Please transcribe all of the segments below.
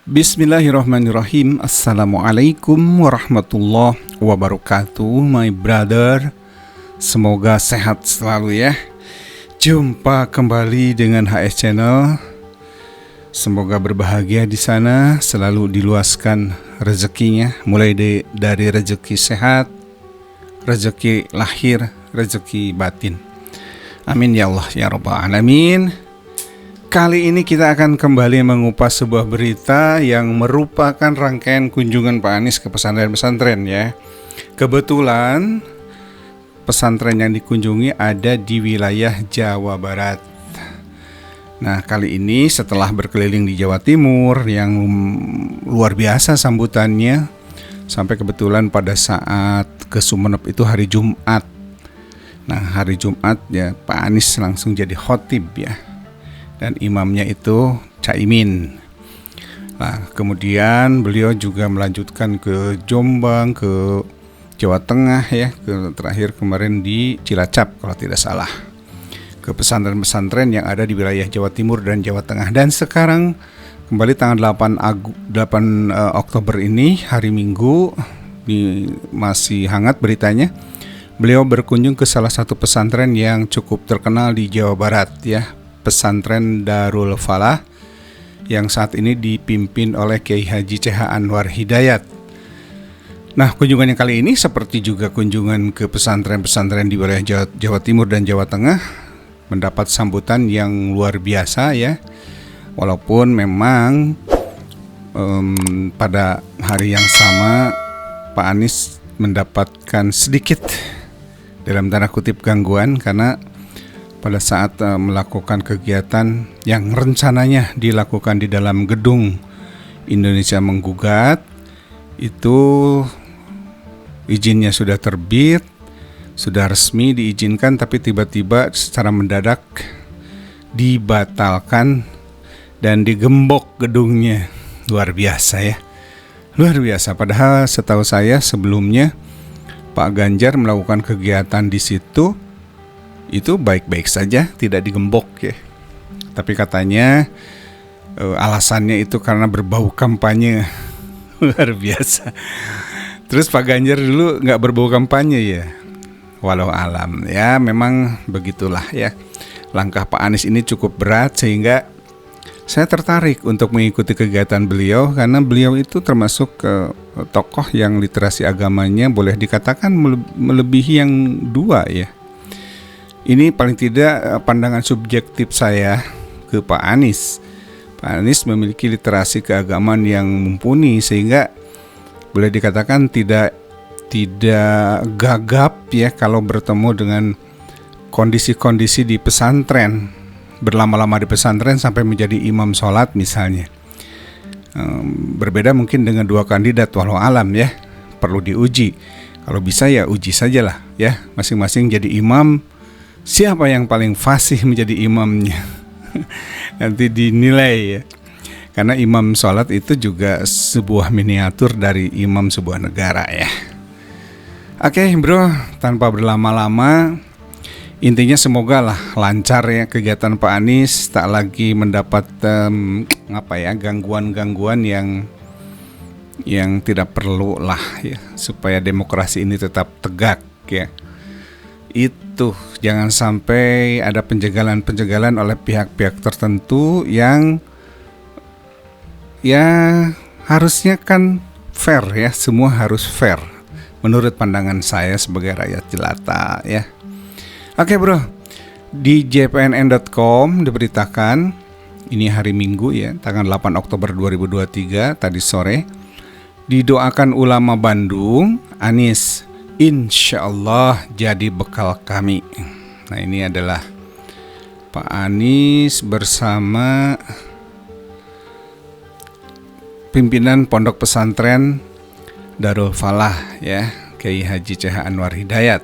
Bismillahirrahmanirrahim. Assalamualaikum warahmatullahi wabarakatuh, my brother. Semoga sehat selalu ya. Jumpa kembali dengan HS Channel. Semoga berbahagia di sana, selalu diluaskan rezekinya, mulai dari rezeki sehat, rezeki lahir, rezeki batin. Amin ya Allah ya Rabbal Alamin. Kali ini kita akan kembali mengupas sebuah berita yang merupakan rangkaian kunjungan Pak Anies ke pesantren-pesantren ya. Kebetulan pesantren yang dikunjungi ada di wilayah Jawa Barat. Nah, kali ini setelah berkeliling di Jawa Timur yang luar biasa sambutannya, sampai kebetulan pada saat ke Sumeneb itu hari Jumat. Nah, hari Jumat ya Pak Anies langsung jadi khotib ya. Dan imamnya itu Caimin. Nah, kemudian beliau juga melanjutkan ke Jombang, ke Jawa Tengah ya, terakhir kemarin di Cilacap kalau tidak salah, ke pesantren-pesantren yang ada di wilayah Jawa Timur dan Jawa Tengah. Dan sekarang kembali tanggal 8 Oktober ini, hari Minggu, masih hangat beritanya. Beliau berkunjung ke salah satu pesantren yang cukup terkenal di Jawa Barat ya, Pesantren Darul Falah yang saat ini dipimpin oleh Kiai Haji C.H. Anwar Hidayat. Nah, kunjungan yang kali ini seperti juga kunjungan ke pesantren-pesantren di wilayah Jawa Timur dan Jawa Tengah mendapat sambutan yang luar biasa ya. Walaupun memang pada hari yang sama Pak Anies mendapatkan sedikit dalam tanda kutip gangguan karena pada saat melakukan kegiatan yang rencananya dilakukan di dalam gedung Indonesia Menggugat, itu izinnya sudah terbit, sudah resmi diizinkan, tapi tiba-tiba secara mendadak dibatalkan dan digembok gedungnya. Luar biasa ya, luar biasa. Padahal setahu saya sebelumnya Pak Ganjar melakukan kegiatan di situ itu baik-baik saja, tidak digembok ya. Tapi katanya alasannya itu karena berbau kampanye. Luar biasa. Terus Pak Ganjar dulu nggak berbau kampanye ya. Walau alam ya, memang begitulah ya. Langkah Pak Anies ini cukup berat sehingga saya tertarik untuk mengikuti kegiatan beliau karena beliau itu termasuk tokoh yang literasi agamanya boleh dikatakan melebihi yang dua ya. Ini paling tidak pandangan subjektif saya ke Pak Anies. Pak Anies memiliki literasi keagamaan yang mumpuni sehingga boleh dikatakan tidak gagap ya kalau bertemu dengan kondisi-kondisi di pesantren, berlama-lama di pesantren sampai menjadi imam sholat misalnya. Berbeda mungkin dengan dua kandidat, walau alam ya, perlu diuji. Kalau bisa ya uji sajalah ya, masing-masing jadi imam. Siapa yang paling fasih menjadi imamnya nanti dinilai ya. Karena imam sholat itu juga sebuah miniatur dari imam sebuah negara ya. Oke bro, tanpa berlama-lama, intinya semoga lah lancar ya kegiatan Pak Anies, tak lagi mendapat gangguan-gangguan yang tidak perlu lah ya, supaya demokrasi ini tetap tegak ya. Itu jangan sampai ada penjagalan oleh pihak-pihak tertentu yang ya harusnya kan fair ya, semua harus fair menurut pandangan saya sebagai rakyat jelata ya. Oke bro, di jpnn.com diberitakan ini hari Minggu ya, tanggal 8 Oktober 2023 tadi sore, didoakan ulama Bandung, Anies insya Allah jadi bekal kami. Nah, ini adalah Pak Anies bersama pimpinan Pondok Pesantren Darul Falah ya, Kiai Haji C.H. Anwar Hidayat.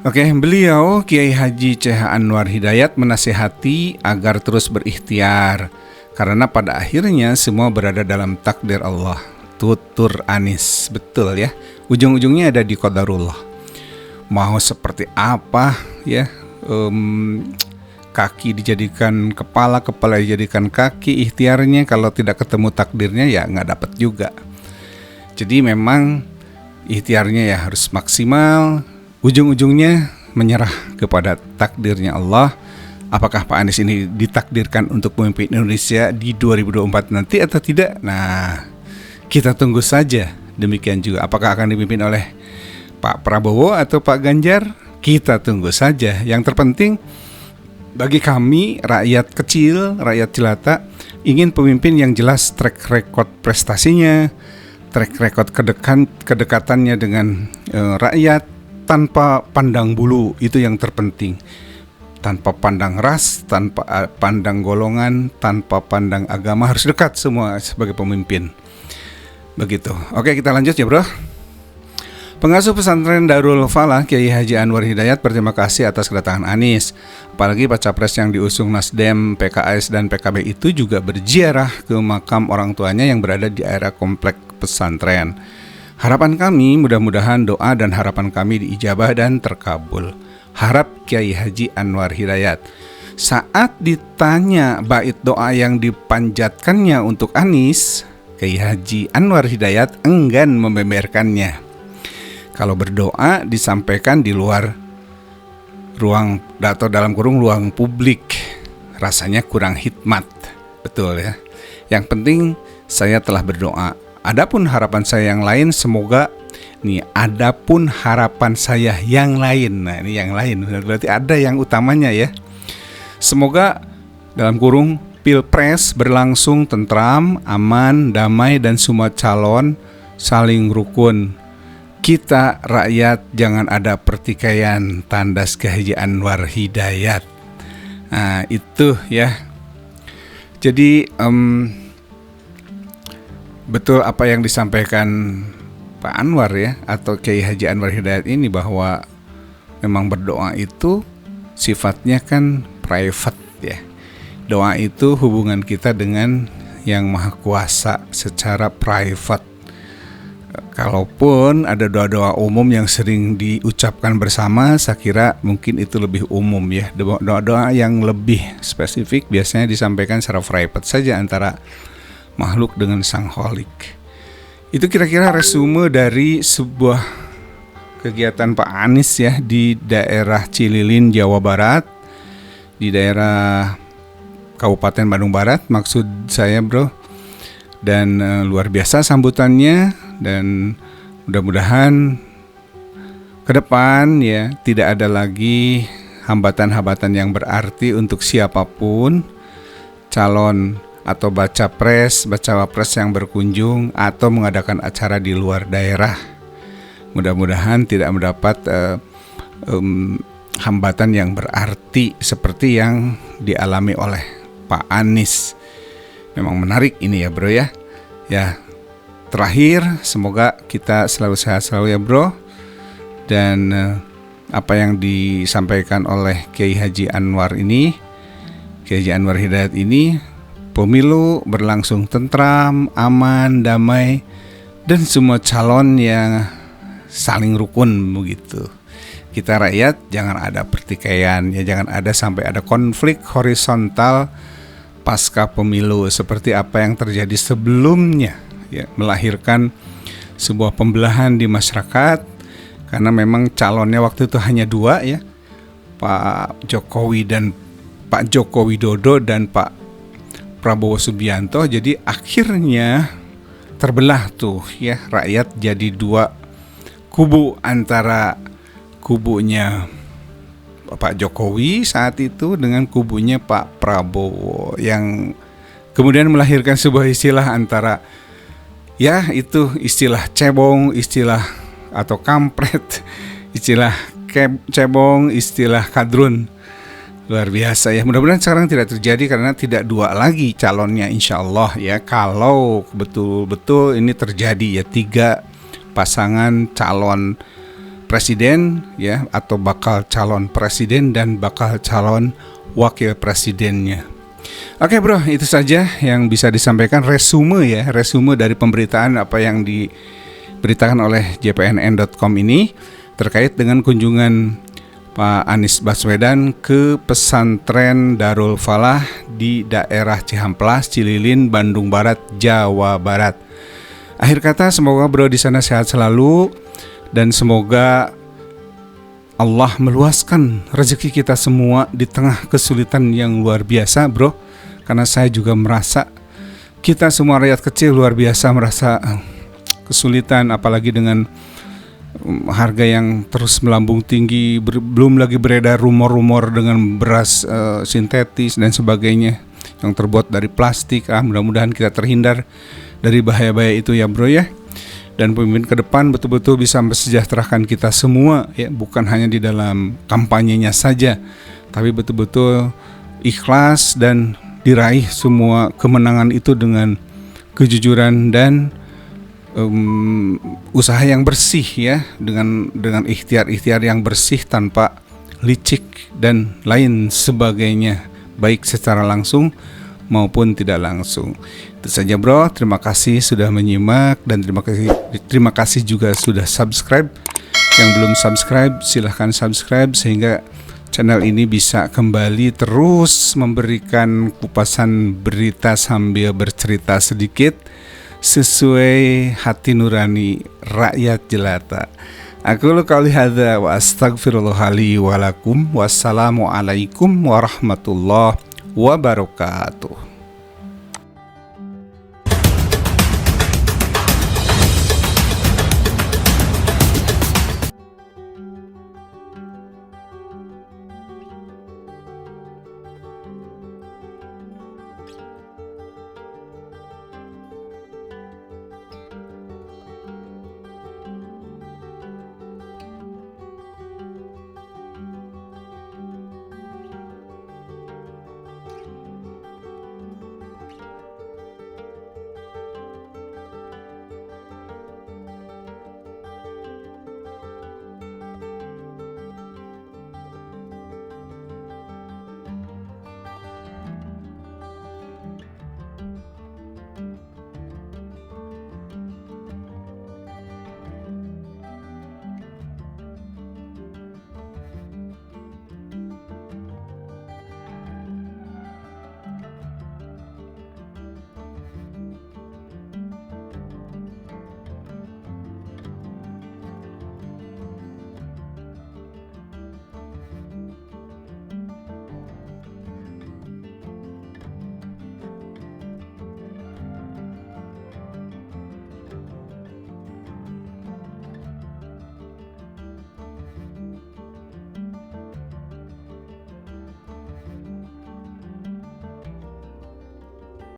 Oke, beliau Kiai Haji C.H. Anwar Hidayat menasihati agar terus berikhtiar karena pada akhirnya semua berada dalam takdir Allah. Tutur Anies, betul ya. Ujung-ujungnya ada di qadarullah. Mau seperti apa ya kaki dijadikan kepala, kepala dijadikan kaki, ikhtiarnya kalau tidak ketemu takdirnya ya nggak dapat juga. Jadi memang ikhtiarnya ya harus maksimal, ujung-ujungnya menyerah kepada takdirnya Allah. Apakah Pak Anies ini ditakdirkan untuk memimpin Indonesia di 2024 nanti atau tidak? Nah, kita tunggu saja. Demikian juga apakah akan dipimpin oleh Pak Prabowo atau Pak Ganjar? Kita tunggu saja. Yang terpenting bagi kami rakyat kecil, rakyat jelata, ingin pemimpin yang jelas track record prestasinya, track record kedekatannya dengan rakyat tanpa pandang bulu. Itu yang terpenting. Tanpa pandang ras, tanpa pandang golongan, tanpa pandang agama, harus dekat semua sebagai pemimpin. Begitu. Oke, kita lanjut ya bro. Pengasuh pesantren Darul Falah Kiai Haji Anwar Hidayat berterima kasih atas kedatangan Anies. Apalagi baca pres yang diusung Nasdem, PKS dan PKB itu juga berziarah ke makam orang tuanya yang berada di area komplek pesantren. Harapan kami mudah-mudahan doa dan harapan kami diijabah dan terkabul. Harap Kiai Haji Anwar Hidayat. Saat ditanya bait doa yang dipanjatkannya untuk Anies, Kiai Haji Anwar Hidayat enggan membeberkannya. Kalau berdoa disampaikan di luar ruang atau dalam kurung ruang publik, rasanya kurang hikmat. Betul ya. Yang penting saya telah berdoa. Adapun harapan saya yang lain semoga adapun harapan saya yang lain. Nah, ini yang lain. Berarti ada yang utamanya ya. Semoga dalam kurung Pilpres berlangsung tentram, aman, damai dan semua calon saling rukun. Kita rakyat jangan ada pertikaian, tandas Kiai Haji Anwar Hidayat. Nah, itu ya. Jadi betul apa yang disampaikan Pak Anwar ya, atau Kiai Haji Anwar Hidayat ini, bahwa memang berdoa itu sifatnya kan private ya. Doa itu hubungan kita dengan Yang Maha Kuasa secara private. Kalaupun ada doa-doa umum yang sering diucapkan bersama, saya kira mungkin itu lebih umum ya. Doa-doa yang lebih spesifik biasanya disampaikan secara private saja antara makhluk dengan Sang Kholik. Itu kira-kira resume dari sebuah kegiatan Pak Anies ya di daerah Cililin, Jawa Barat, di daerah Kabupaten Bandung Barat maksud saya bro. Dan luar biasa sambutannya, dan mudah-mudahan ke depan ya tidak ada lagi hambatan-hambatan yang berarti untuk siapapun calon atau baca wapres yang berkunjung atau mengadakan acara di luar daerah. Mudah-mudahan tidak mendapat hambatan yang berarti seperti yang dialami oleh Pak Anies. Memang menarik ini ya bro ya. Ya, terakhir semoga kita selalu sehat selalu ya bro. Dan apa yang disampaikan oleh Kiai Haji Anwar ini, Kiai Haji Anwar Hidayat ini, pemilu berlangsung tentram, aman, damai, dan semua calon yang saling rukun begitu. Kita rakyat jangan ada pertikaian ya, jangan ada sampai ada konflik horizontal pasca pemilu seperti apa yang terjadi sebelumnya ya, melahirkan sebuah pembelahan di masyarakat karena memang calonnya waktu itu hanya dua ya, Pak Jokowi dan Pak Joko Widodo dan Pak Prabowo Subianto. Jadi akhirnya terbelah tuh ya, rakyat jadi dua kubu, antara kubunya Pak Jokowi saat itu dengan kubunya Pak Prabowo, yang kemudian melahirkan sebuah istilah antara ya itu istilah cebong, istilah atau kampret, istilah cebong, istilah kadrun. Luar biasa ya. Mudah-mudahan sekarang tidak terjadi karena tidak dua lagi calonnya insya Allah ya. Kalau betul-betul ini terjadi ya, 3 pasangan calon presiden ya, atau bakal calon presiden dan bakal calon wakil presidennya. Oke bro, itu saja yang bisa disampaikan, resume dari pemberitaan apa yang diberitakan oleh jpnn.com ini terkait dengan kunjungan Pak Anies Baswedan ke pesantren Darul Falah di daerah Cihamplas, Cililin, Bandung Barat, Jawa Barat. Akhir kata, semoga bro di sana sehat selalu dan semoga Allah meluaskan rezeki kita semua di tengah kesulitan yang luar biasa, bro. Karena saya juga merasa kita semua rakyat kecil luar biasa merasa kesulitan, apalagi dengan harga yang terus melambung tinggi, belum lagi beredar rumor-rumor dengan beras sintetis dan sebagainya yang terbuat dari plastik. Mudah-mudahan kita terhindar dari bahaya-bahaya itu ya bro ya. Dan pemimpin ke depan betul-betul bisa mensejahterakan kita semua ya, bukan hanya di dalam kampanyenya saja, tapi betul-betul ikhlas dan diraih semua kemenangan itu dengan kejujuran dan usaha yang bersih ya, dengan ikhtiar-ikhtiar yang bersih tanpa licik dan lain sebagainya, baik secara langsung maupun tidak langsung. Itu saja bro, terima kasih sudah menyimak dan terima kasih juga sudah subscribe. Yang belum subscribe silahkan subscribe sehingga channel ini bisa kembali terus memberikan kupasan berita sambil bercerita sedikit sesuai hati nurani rakyat jelata. Aku qouli hadza wa astaghfirullah li wa lakum. Wassalamualaikum warahmatullahi wabarakatuh.